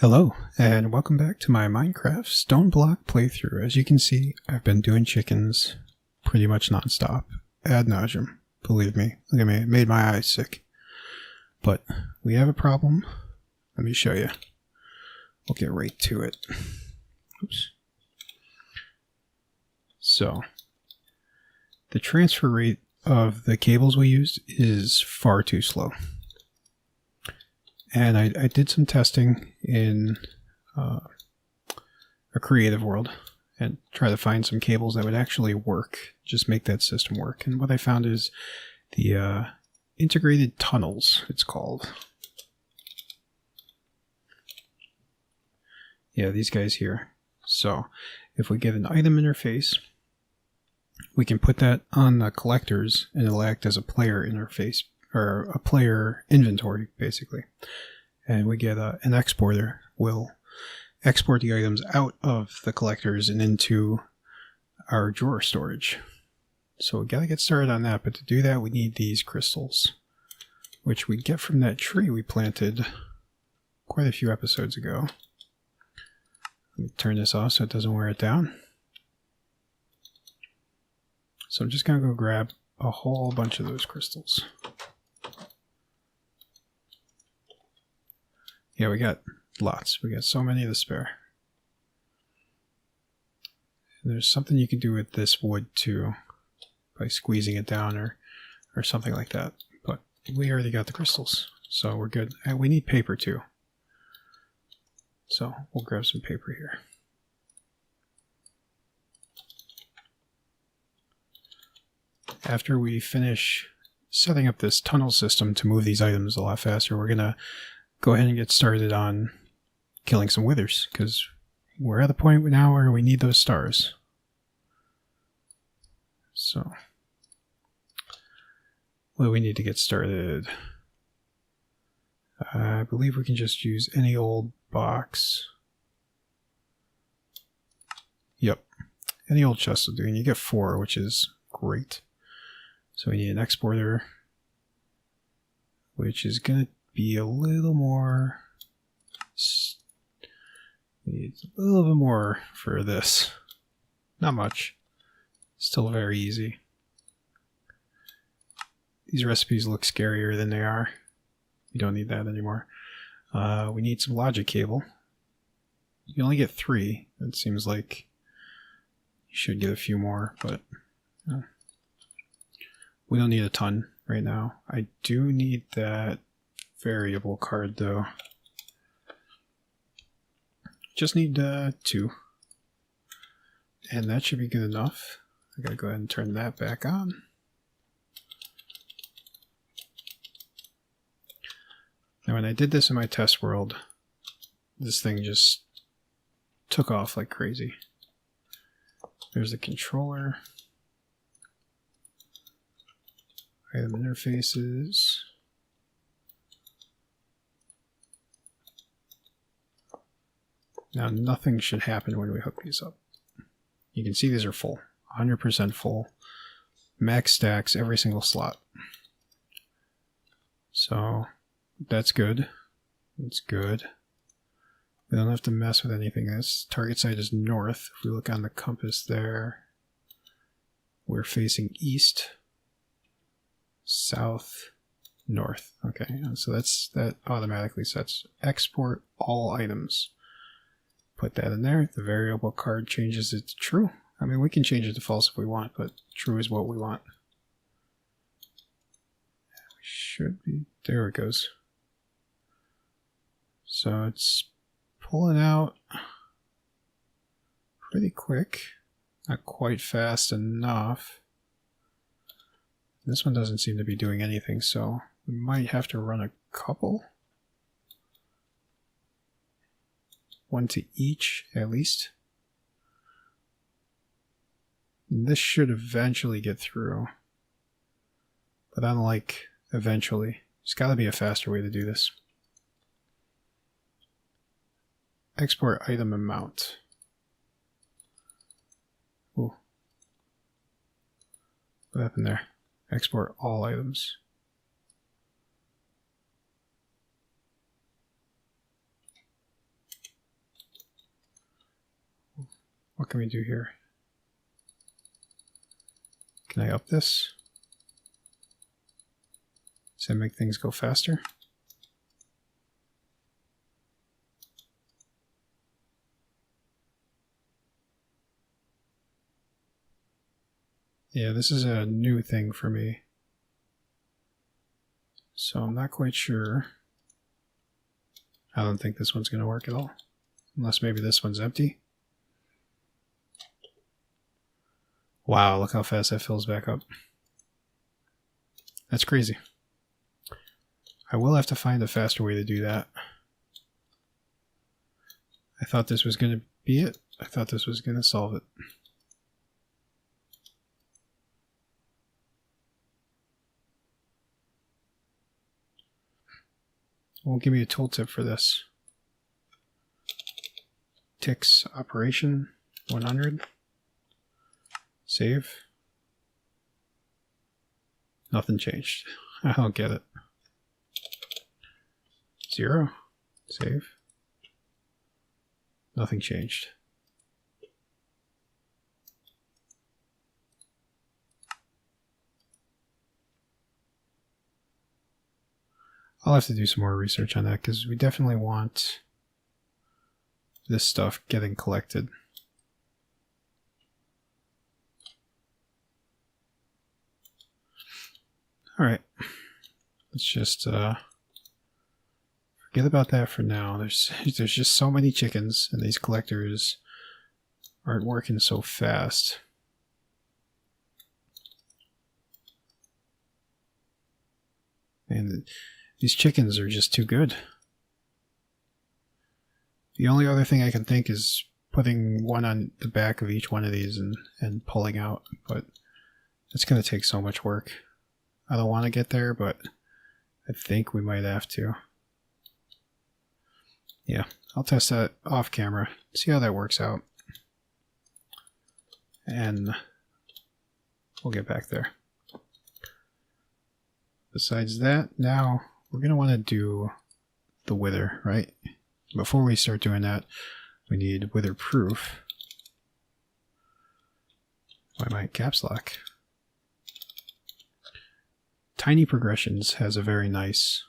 Hello, and welcome back to my Minecraft StoneBlock playthrough. As you can see, I've been doing chickens pretty much non-stop, ad nauseum. Believe me, look at me, it made my eyes sick. But we have a problem. Let me show you. We'll get right to it. Oops. So, the transfer rate of the cables we used is far too slow. And I did some testing in a creative world and try to find some cables that would actually work, just make that system work. And what I found is the integrated tunnels, it's called. Yeah, these guys here. So if we get an item interface, we can put that on the collectors and it'll act as a player interface, or a player inventory, basically. And we get an exporter will export the items out of the collectors and into our drawer storage. So we gotta get started on that, but to do that we need these crystals, which we get from that tree we planted quite a few episodes ago. Let me turn this off so it doesn't wear it down. So I'm just gonna go grab a whole bunch of those crystals. Yeah, we got lots. We got so many to spare. And there's something you can do with this wood too, by squeezing it down or something like that. But we already got the crystals, so we're good. And we need paper too. So we'll grab some paper here. After we finish setting up this tunnel system to move these items a lot faster, we're gonna go ahead and get started on killing some withers, because we're at the point now where we need those stars. So, what do we need to get started? I believe we can just use any old box. Yep, any old chest will do, and you get 4, which is great. So we need an exporter, which is going to be a little more, needs a little bit more for this. Not much. Still very easy. These recipes look scarier than they are. We don't need that anymore. We need some logic cable. You can only get 3. It seems like you should get a few more, but we don't need a ton right now. I do need that variable card though. Just need 2. And that should be good enough. I gotta go ahead and turn that back on. Now when I did this in my test world, this thing just took off like crazy. There's the controller. Item interfaces. Now nothing should happen when we hook these up. You can see these are full, 100% full. Max stacks every single slot. So that's good. That's good. We don't have to mess with anything. This target site is north. If we look on the compass there, we're facing east, south, north. Okay, so that automatically sets export all items. Put that in there. The variable card changes it to true. I mean, we can change it to false if we want, but true is what we want. We should be, there it goes. So it's pulling out pretty quick. Not quite fast enough. This one doesn't seem to be doing anything, so we might have to run a couple. 1 to each, at least. And this should eventually get through. But unlike eventually, there's got to be a faster way to do this. Export item amount. Ooh. What happened there? Export all items. What can we do here? Can I up this? Does that make things go faster? Yeah, this is a new thing for me. So I'm not quite sure. I don't think this one's going to work at all. Unless maybe this one's empty. Wow, look how fast that fills back up. That's crazy. I will have to find a faster way to do that. I thought this was going to be it. I thought this was going to solve it. Won't give me a tooltip for this. Ticks operation 100. Save. Nothing changed. I don't get it. 0. Save. Nothing changed. I'll have to do some more research on that because we definitely want this stuff getting collected. Alright, let's just forget about that for now. There's just so many chickens and these collectors aren't working so fast. And these chickens are just too good. The only other thing I can think is putting one on the back of each one of these and pulling out, but it's going to take so much work. I don't want to get there, but I think we might have to. Yeah, I'll test that off camera, see how that works out. And we'll get back there. Besides that, now we're going to want to do the wither, right? Before we start doing that, we need weatherproof. Why am I in caps lock? Tiny Progressions has a very nice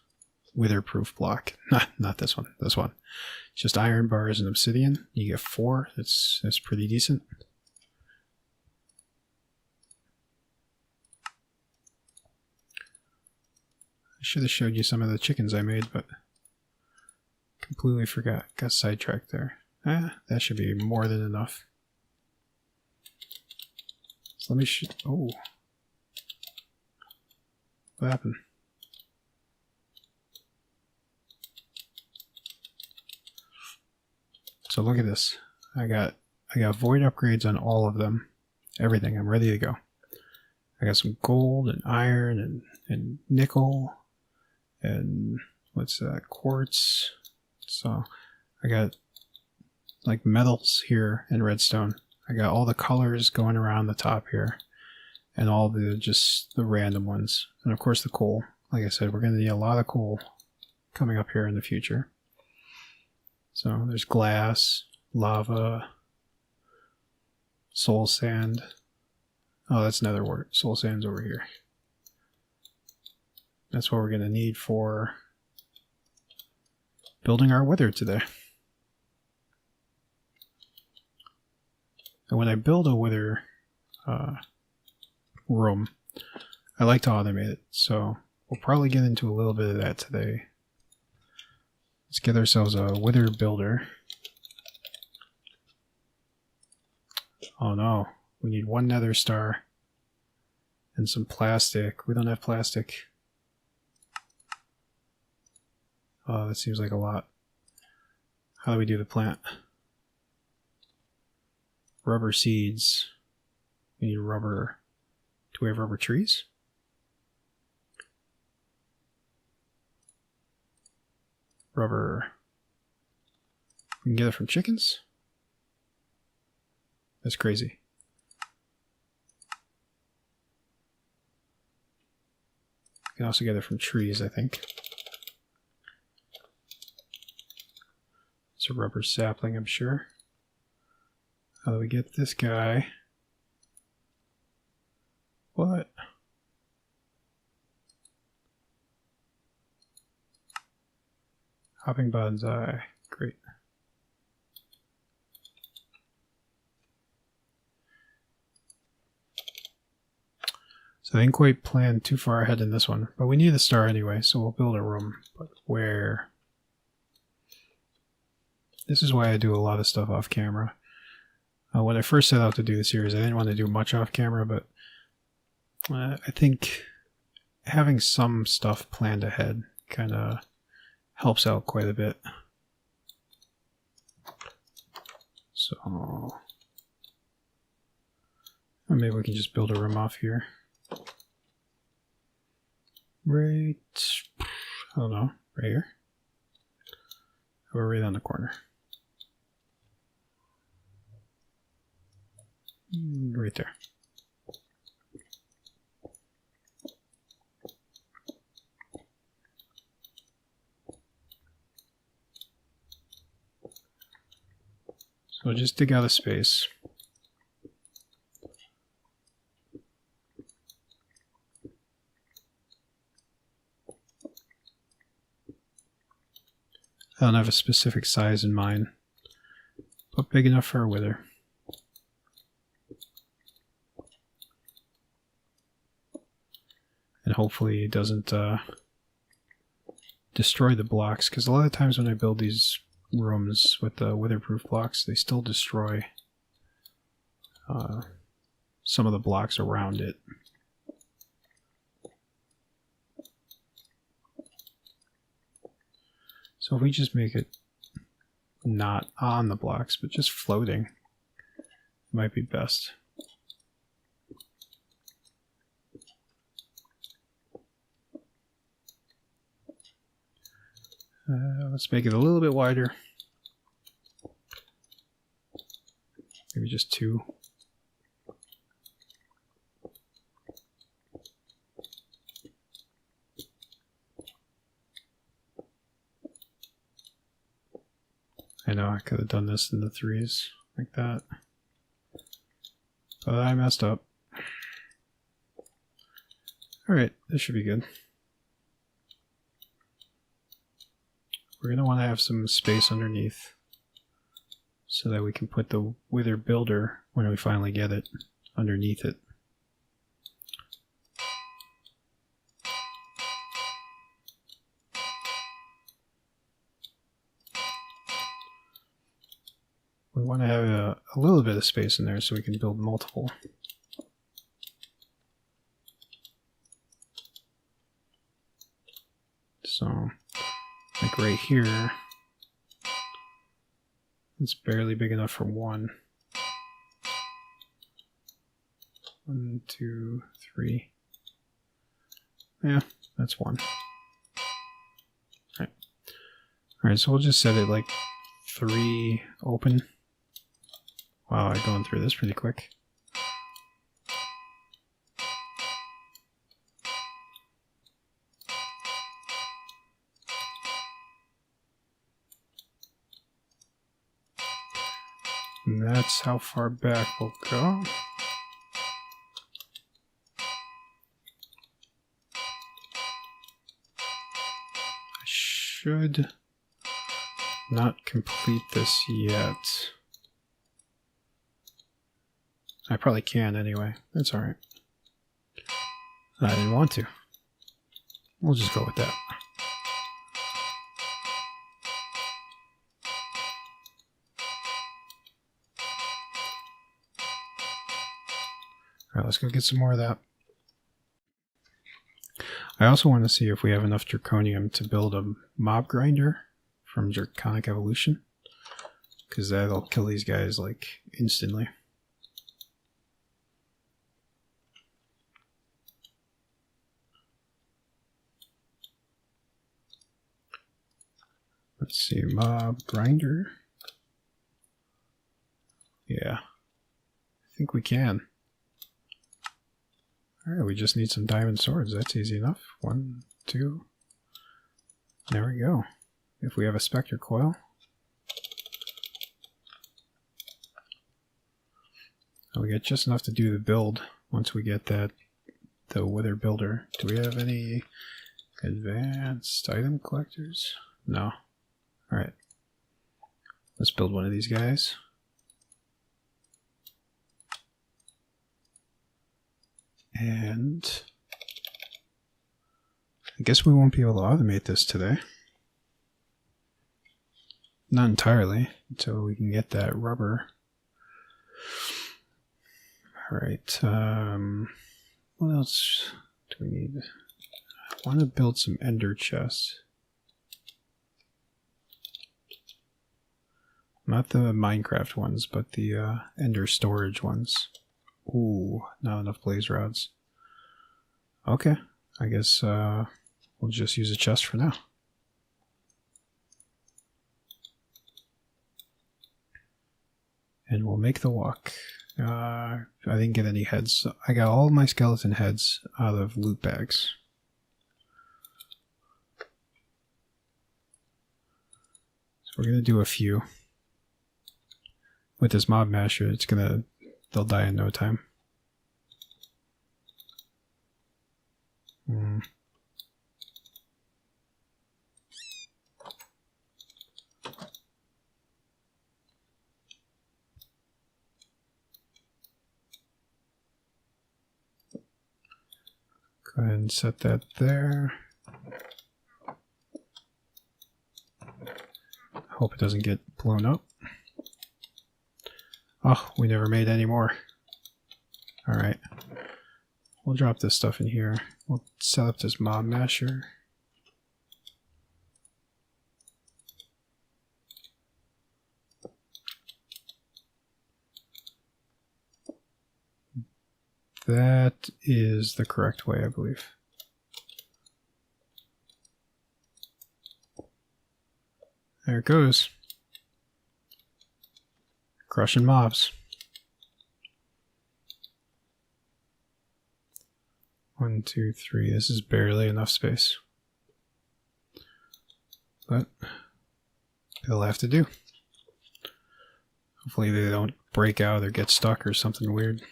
weatherproof block. Not this one. This one. Just iron bars and obsidian. You get 4. That's pretty decent. I should have showed you some of the chickens I made, but completely forgot. Got sidetracked there. That should be more than enough. So let me oh. What happened? So look at this. I got void upgrades on all of them. Everything. I'm ready to go. I got some gold and iron and nickel and what's that? Quartz. So I got like metals here and redstone. I got all the colors going around the top here. And all the just the random ones. And of course the coal. Like I said, we're going to need a lot of coal coming up here in the future. So there's glass, lava, soul sand. Oh, that's nether wart. Soul sand's over here. That's what we're going to need for building our wither today. And when I build a wither room, I like to automate it, so we'll probably get into a little bit of that today. Let's get ourselves a wither builder. Oh no, we need 1 nether star and some plastic. We don't have plastic. Oh, that seems like a lot. How do we do the plant? Rubber seeds. We need rubber. Do we have rubber trees? Rubber. We can get it from chickens? That's crazy. We can also get it from trees, I think. It's a rubber sapling, I'm sure. How do we get this guy? What? Hopping bonsai. Great. So I didn't quite plan too far ahead in this one, but we need a star anyway, so we'll build a room. But where? This is why I do a lot of stuff off camera. When I first set out to do the series, I didn't want to do much off camera, but I think having some stuff planned ahead kind of helps out quite a bit. So or maybe we can just build a room off here. Right, I don't know, right here? Or right on the corner? Right there. So just dig out a space. I don't have a specific size in mind, but big enough for a wither. And hopefully it doesn't destroy the blocks, because a lot of times when I build these rooms with the weatherproof blocks, they still destroy some of the blocks around it. So if we just make it not on the blocks, but just floating, it might be best. Let's make it a little bit wider. Maybe just 2. I know I could have done this in the 3s like that, but I messed up. Alright, this should be good. We're going to want to have some space underneath so that we can put the wither builder, when we finally get it, underneath it. We want to have a little bit of space in there so we can build multiple. So, like right here, it's barely big enough for 1. 1, 2, 3. Yeah, that's 1. Alright, so we'll just set it like 3 open. Wow, I'm going through this pretty quick. And that's how far back we'll go. I should not complete this yet. I probably can anyway. That's alright. I didn't want to. We'll just go with that. Alright, let's go get some more of that. I also want to see if we have enough draconium to build a mob grinder from Draconic Evolution, because that'll kill these guys like instantly. Let's see, mob grinder. Yeah, I think we can. Alright, we just need some diamond swords. That's easy enough. 1, 2. There we go. If we have a specter coil. we get just enough to do the build once we get that, the Wither Builder. Do we have any advanced item collectors? No. Alright. Let's build one of these guys. And I guess we won't be able to automate this today. Not entirely, until we can get that rubber. Alright, what else do we need? I want to build some ender chests. Not the Minecraft ones, but the ender storage ones. Ooh, not enough blaze rods. Okay, I guess we'll just use a chest for now. And we'll make the walk. I didn't get any heads. I got all my skeleton heads out of loot bags. So we're gonna do a few. With this mob masher, they'll die in no time. Go ahead and set that there. Hope it doesn't get blown up. Oh, we never made any more. Alright. We'll drop this stuff in here. We'll set up this mob masher. That is the correct way, I believe. There it goes. Crushing mobs. 1, 2, 3. This is barely enough space. But it'll have to do. Hopefully they don't break out or get stuck or something weird.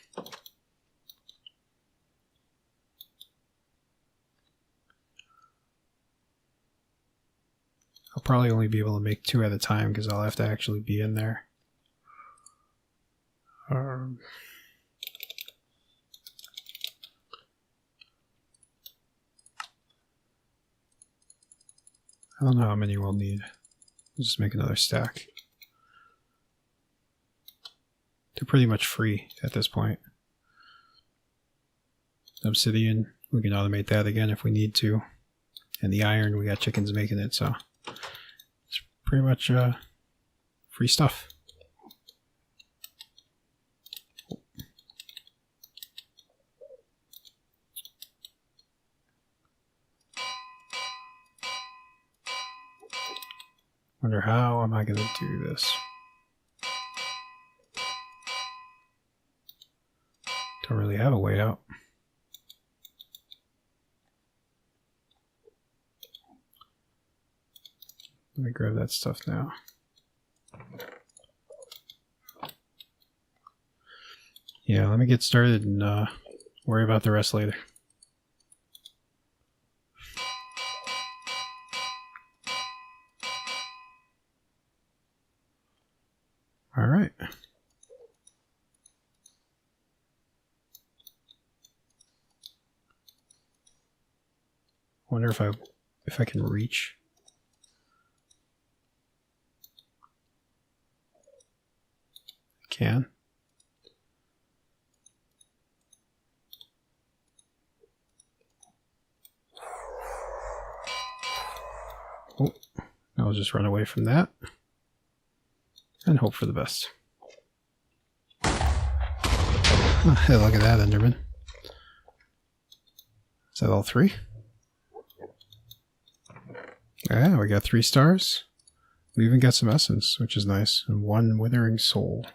I'll probably only be able to make 2 at a time because I'll have to actually be in there. I don't know how many we'll need. I'll just make another stack. They're pretty much free at this point. Obsidian, we can automate that again if we need to. And the iron, we got chickens making it, so it's pretty much free stuff. Wonder how am I going to do this? Don't really have a way out. Let me grab that stuff now. Yeah, let me get started and worry about the rest later. All right. Wonder if I can reach. I can. Oh, I'll just run away from that. And hope for the best. Oh, hey, look at that, Enderman. Is that all 3? Yeah, we got 3 stars. We even got some essence, which is nice. And 1 withering soul,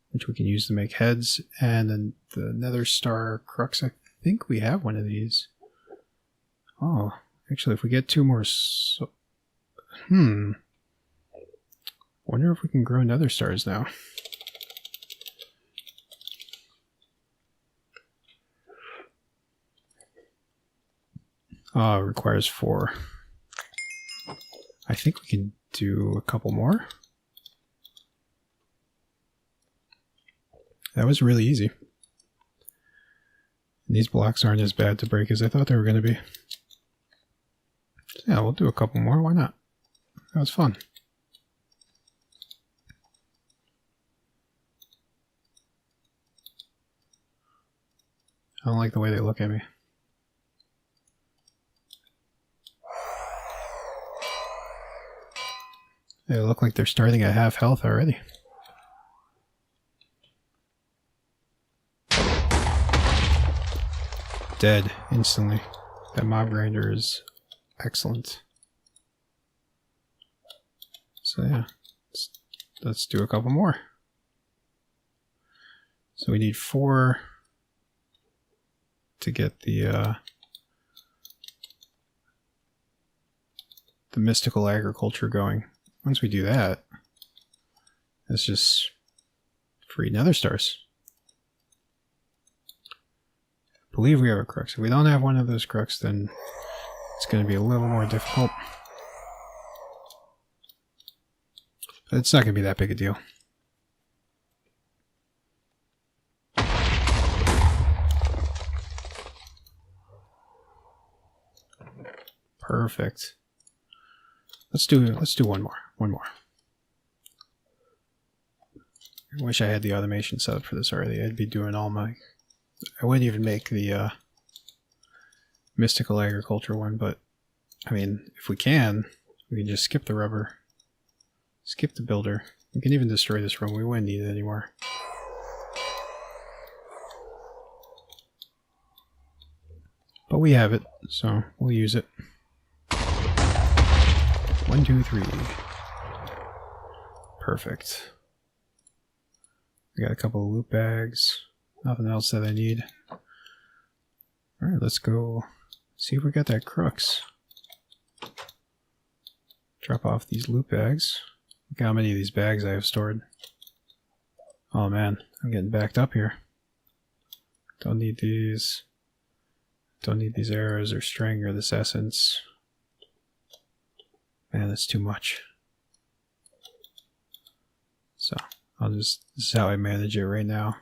which we can use to make heads. And then the nether star crux, I think we have one of these. Oh, actually, if we get 2 more... Wonder if we can grow nether stars now. Oh, it requires 4. I think we can do a couple more. That was really easy. These blocks aren't as bad to break as I thought they were going to be. So yeah, we'll do a couple more. Why not? That was fun. I don't like the way they look at me. They look like they're starting at half health already. Dead instantly. That mob grinder is excellent. So yeah, let's do a couple more. So we need 4 to get the mystical agriculture going. Once we do that, that's just free nether stars. I believe we have a crux. If we don't have one of those crux, then it's going to be a little more difficult. But it's not going to be that big a deal. Perfect. Let's do one more. One more. I wish I had the automation set up for this already. I'd be doing all my... I wouldn't even make the mystical agriculture one, but I mean, if we can just skip the rubber, skip the builder. We can even destroy this room. We wouldn't need it anymore. But we have it, so we'll use it. 1, 2, 3. Perfect. I got a couple of loot bags. Nothing else that I need. Alright, let's go see if we got that crux. Drop off these loot bags. Look how many of these bags I have stored. Oh man, I'm getting backed up here. Don't need these. Don't need these arrows or string or this essence. Man, that's too much. So, this is how I manage it right now.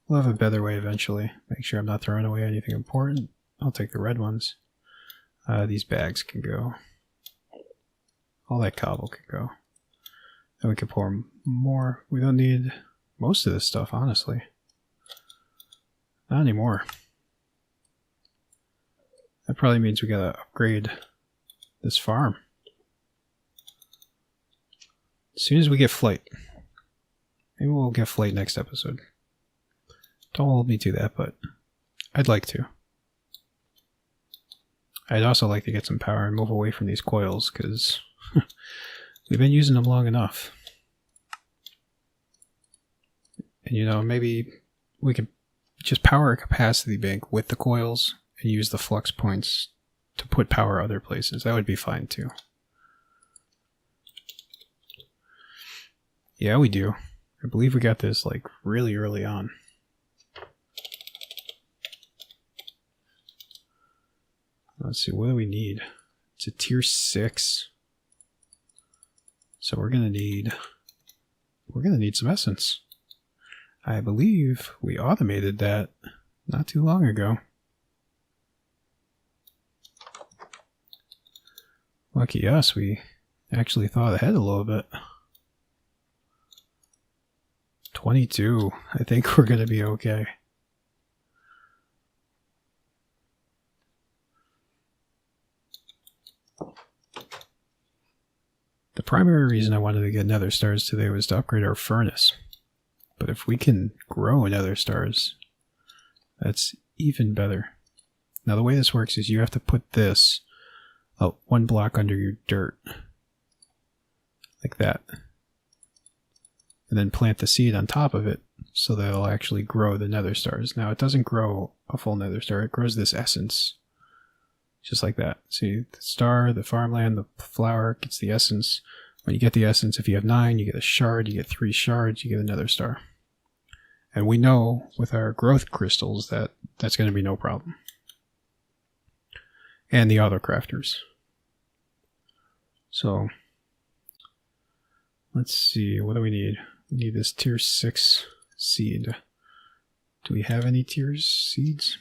We'll have a better way eventually. Make sure I'm not throwing away anything important. I'll take the red ones. These bags can go. All that cobble can go. Then we can pour more. We don't need most of this stuff, honestly. Not anymore. That probably means we gotta upgrade this farm. As soon as we get flight. Maybe we'll get flight next episode. Don't hold me to that, but I'd like to. I'd also like to get some power and move away from these coils, because we've been using them long enough. And you know, maybe we could just power a capacity bank with the coils and use the flux points to put power other places. That would be fine too. Yeah, we do. I believe we got this like really early on. Let's see, what do we need? It's a tier 6. So we're gonna need some essence. I believe we automated that not too long ago. Lucky us, we actually thought ahead a little bit. 22. I think we're gonna be okay. The primary reason I wanted to get nether stars today was to upgrade our furnace. But if we can grow nether stars, that's even better. Now the way this works is you have to put this 1 block under your dirt. Like that. And then plant the seed on top of it so that it'll actually grow the nether stars. Now it doesn't grow a full nether star, it grows this essence. Just like that. See, the star, the farmland, the flower gets the essence. When you get the essence, if you have 9, you get a shard. You get 3 shards, you get another star. And we know with our growth crystals that that's going to be no problem. and the auto crafters. So let's see, what do we need? We need this tier 6 seed. Do we have any tiers seeds?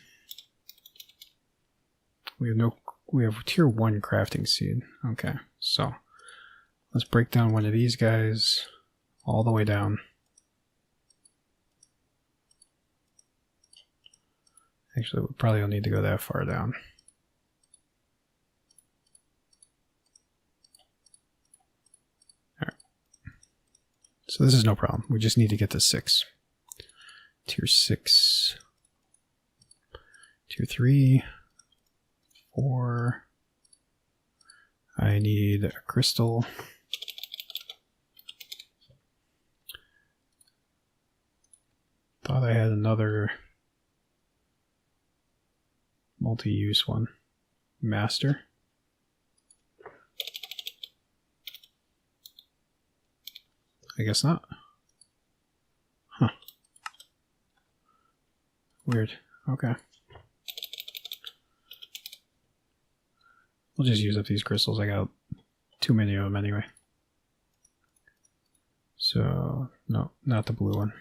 We have tier 1 crafting seed. Okay, so let's break down one of these guys all the way down. Actually, we probably don't need to go that far down. Alright. So this is no problem. We just need to get to 6. Tier 6. Tier 3. 4. I need a crystal. Thought I had another multi-use one. Master. I guess not. Huh. Weird. Okay. We'll just use up these crystals. I got too many of them anyway. So, no, not the blue one.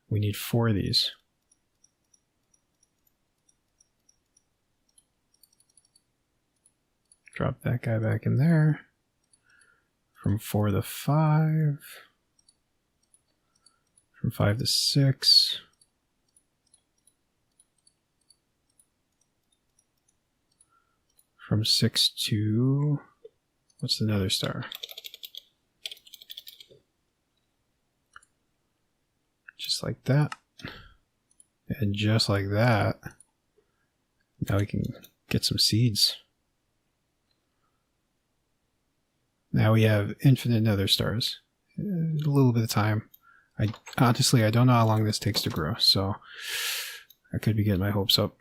We need 4 of these. Drop that guy back in there. From 4 to 5. From 5 to 6. From 6 to... what's the Nether star? Just like that. And just like that. Now we can get some seeds. Now we have infinite Nether stars. A little bit of time. Honestly, I don't know how long this takes to grow, so I could be getting my hopes up.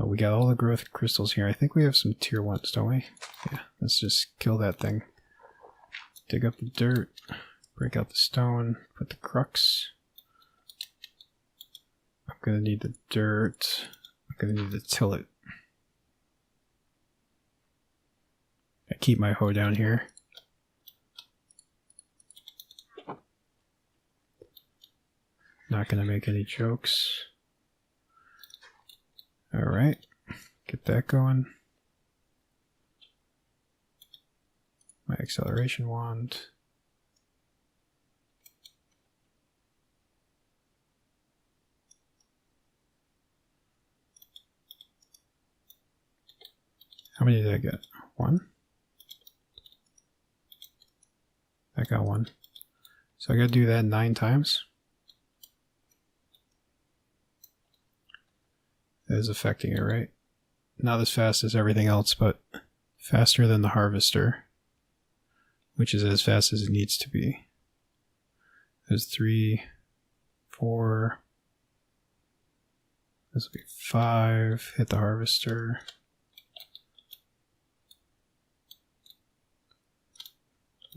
We got all the growth crystals here. I think we have some tier 1s, don't we? Yeah, let's just kill that thing. Dig up the dirt, break out the stone, put the crux. I'm gonna need the dirt. I'm gonna need to till it. I keep my hoe down here. Not gonna make any jokes. Alright, get that going. My acceleration wand. How many did I get? 1? I got 1. So I gotta do that 9 times. That is affecting it, right? Not as fast as everything else, but faster than the harvester, which is as fast as it needs to be. There's 3, 4. This will be 5. Hit the harvester.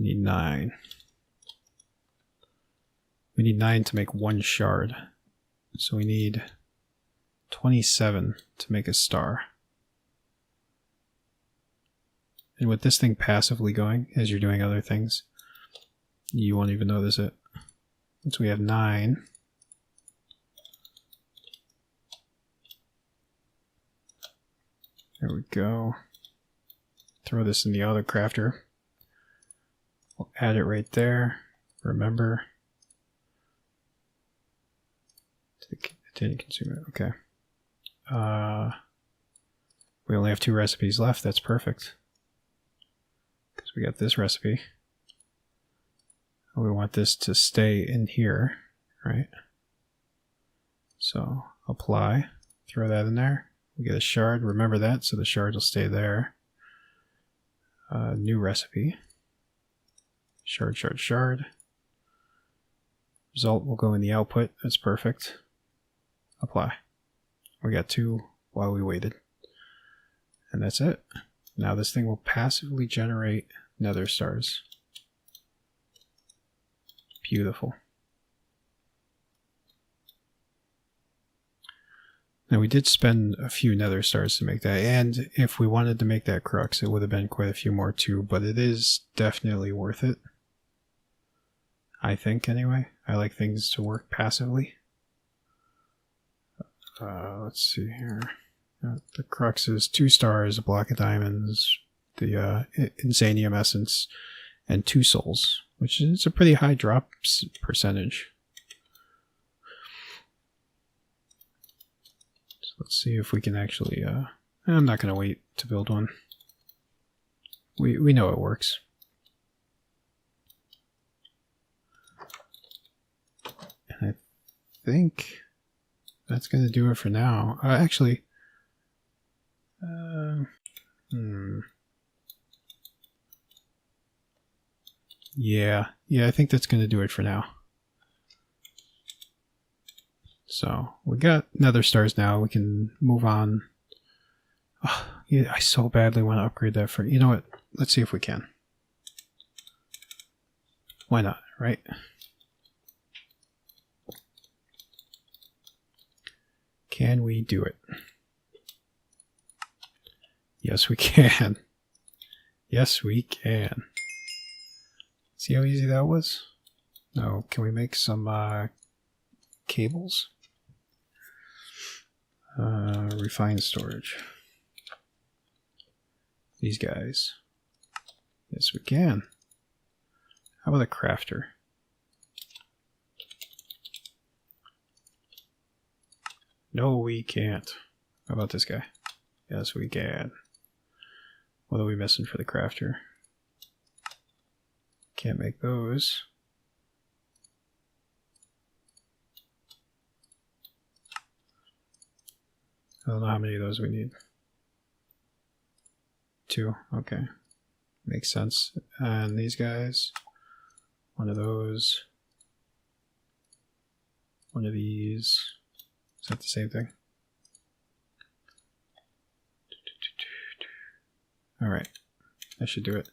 We need 9. We need 9 to make 1 shard. So we need 27 to make a star. And with this thing passively going, as you're doing other things, you won't even notice it. Once we have 9, there we go. Throw this in the auto crafter. We'll add it right there. Remember, it didn't consume it. Okay. We only have 2 recipes left. That's perfect. Because we got this recipe. We want this to stay in here, right? So apply, throw that in there. We get a shard. Remember that, so the shard will stay there. New recipe. Shard, shard, shard. Result will go in the output. That's perfect. Apply. We got 2 while we waited. And that's it. Now this thing will passively generate Nether stars. Beautiful. Now we did spend a few nether stars to make that, and if we wanted to make that crux, it would have been quite a few more too, but it is definitely worth it. I think, anyway. I like things to work passively. Let's see here. The crux is 2 stars, a block of diamonds, the insanium essence, and 2 souls, which is a pretty high drop percentage. So let's see if we can actually... I'm not going to wait to build one. We know it works. And I think that's going to do it for now. Actually... Yeah, I think that's going to do it for now. So, we got nether stars now. We can move on. Oh, yeah, I so badly want to upgrade that for... You know what? Let's see if we can. Why not, right? Can we do it? Yes, we can. Yes, we can. See how easy that was? Now, can we make some cables? Refined storage. These guys. Yes, we can. How about a crafter? No, we can't. How about this guy? Yes, we can. What are we missing for the crafter? Can't make those. I don't know how many of those we need. 2, okay. Makes sense. And these guys, 1 of those, 1 of these. Is that the same thing? Alright, that should do it.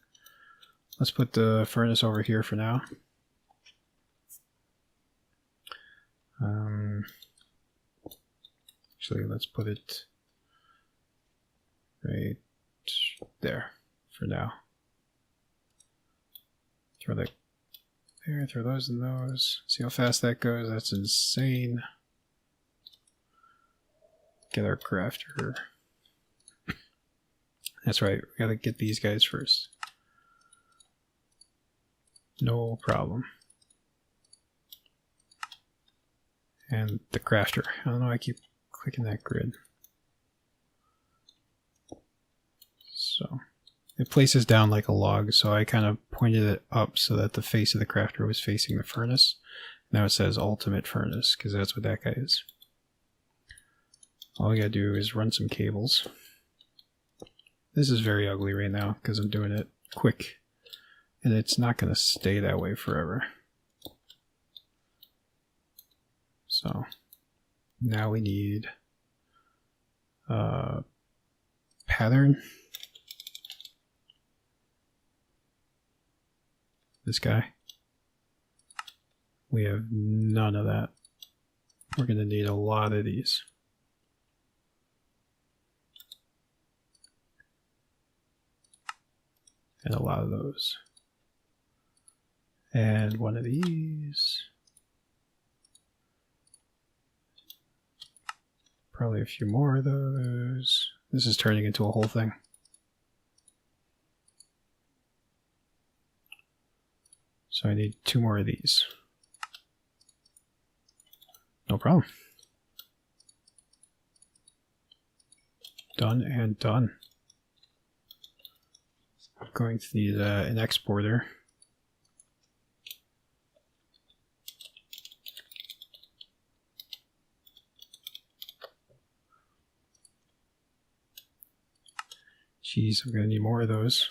Let's put the furnace over here for now. Actually, let's put it right there for now. Throw that there, throw those in those. See how fast that goes? That's insane. Get our crafter. That's right, we gotta get these guys first. No problem. And the crafter. I don't know, I keep clicking that grid. So it places down like a log, so I kind of pointed it up so that the face of the crafter was facing the furnace. Now it says ultimate furnace, because that's what that guy is. All we gotta do is run some cables. This is very ugly right now, because I'm doing it quick. And it's not going to stay that way forever. So now we need a pattern. This guy. We have none of that. We're going to need a lot of these. And a lot of those. And 1 of these. Probably a few more of those. This is turning into a whole thing. So I need 2 more of these. No problem. Done and done. I'm going to need an exporter. Jeez, I'm going to need more of those.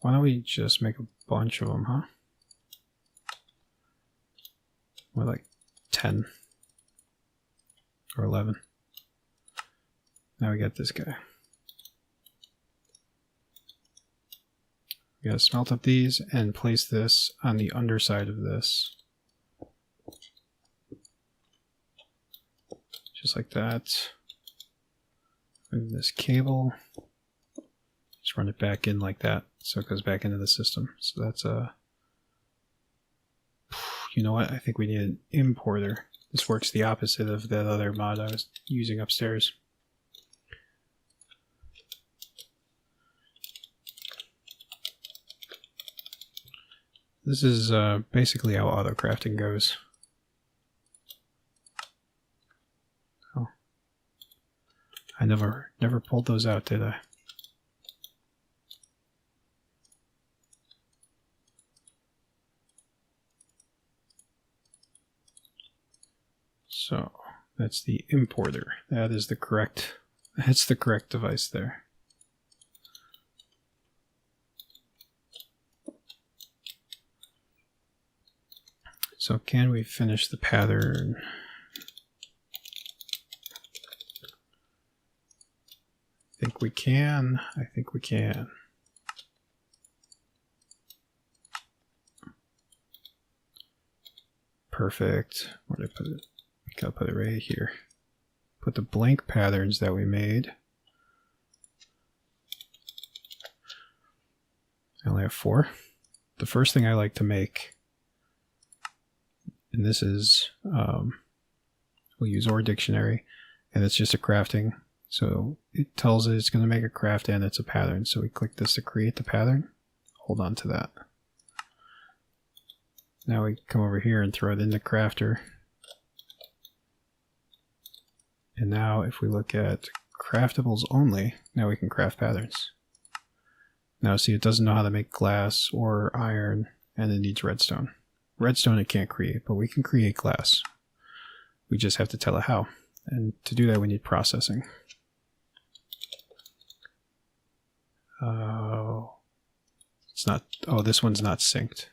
Why don't we just make a bunch of them, huh? More like 10 or 11. Now we got this guy. We gotta smelt up these and place this on the underside of this. Just like that. Move this cable. Just run it back in like that, so it goes back into the system. So that's a... You know what? I think we need an importer. This works the opposite of that other mod I was using upstairs. This is basically how auto crafting goes. Oh, I never pulled those out, did I? So that's the importer. That's the correct device there. So can we finish the pattern? I think we can. I think we can. Perfect. Where did I put it? Gotta put it right here. Put the blank patterns that we made. I only have 4. The first thing I like to make, and this is, we'll use Or Dictionary, and it's just a crafting. So it tells it it's going to make a craft and it's a pattern. So we click this to create the pattern. Hold on to that. Now we come over here and throw it in the crafter. And now if we look at craftables only, now we can craft patterns. Now see, it doesn't know how to make glass or iron, and it needs redstone. Redstone it can't create, but we can create glass. We just have to tell it how. And to do that we need processing. It's not, oh, this one's not synced.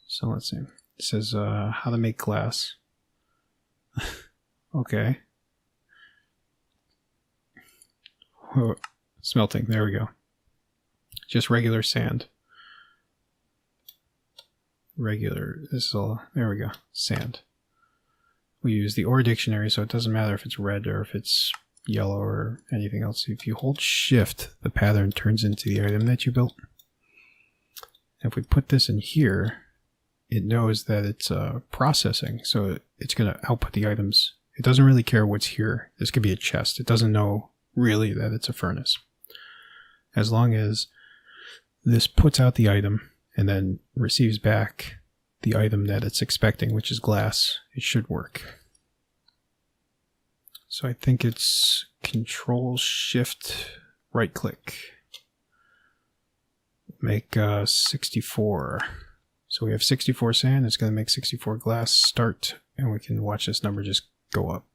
So let's see. It says how to make glass. Okay. Oh, smelting, there we go. Just regular sand. Regular, this is all, there we go, sand. We use the Or Dictionary, so it doesn't matter if it's red or if it's yellow or anything else. If you hold shift, the pattern turns into the item that you built. If we put this in here, it knows that it's processing, so it's going to output the items. It doesn't really care what's here. This could be a chest. It doesn't know really that it's a furnace. As long as this puts out the item and then receives back the item that it's expecting, which is glass, it should work. So I think it's Control Shift right click. Make 64. So we have 64 sand, it's going to make 64 glass, start, and we can watch this number just go up.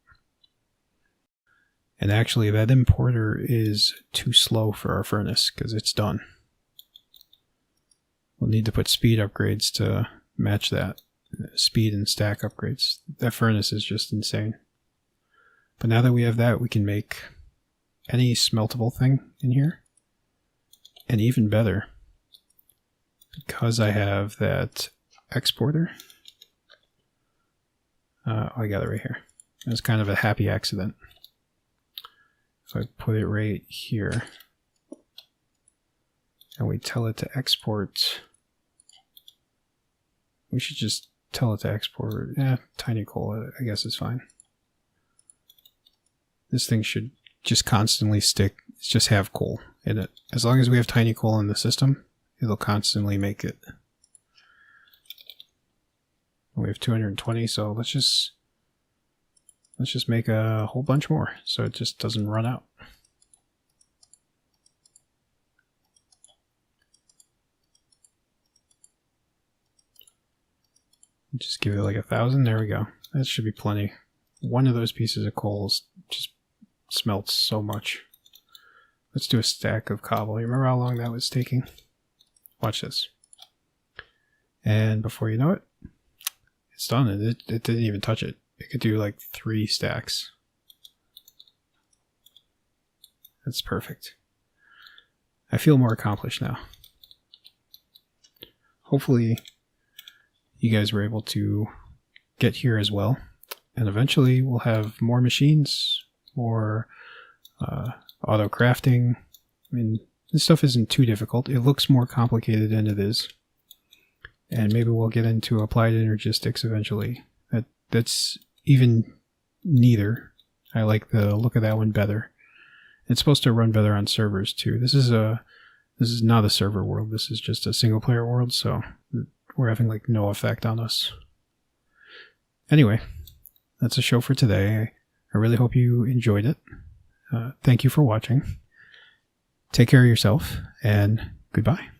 And actually that importer is too slow for our furnace because it's done. We'll need to put speed upgrades to match that. Speed and stack upgrades. That furnace is just insane. But now that we have that, we can make any smeltable thing in here. And even better, because I have that exporter. I got it right here. It's kind of a happy accident. So I put it right here. And we tell it to export. We should just tell it to export. Tiny coal, I guess is fine. This thing should just constantly stick. It's just have coal in it. As long as we have tiny coal in the system, it'll constantly make it. We have 220, so let's just make a whole bunch more so it just doesn't run out. Just give it like 1,000. There we go. That should be plenty. One of those pieces of coal just smelts so much. Let's do a stack of cobble. You remember how long that was taking? Watch this. And before you know it, it's done. It didn't even touch it. It could do like 3 stacks. That's perfect. I feel more accomplished now. Hopefully you guys were able to get here as well. And eventually we'll have more machines, more auto crafting. I mean, this stuff isn't too difficult. It looks more complicated than it is. And maybe we'll get into applied energistics eventually. That's even neither. I like the look of that one better. It's supposed to run better on servers too. This is not a server world. This is just a single player world, so we're having like no effect on us. Anyway, that's the show for today. I really hope you enjoyed it. Thank you for watching. Take care of yourself, and goodbye.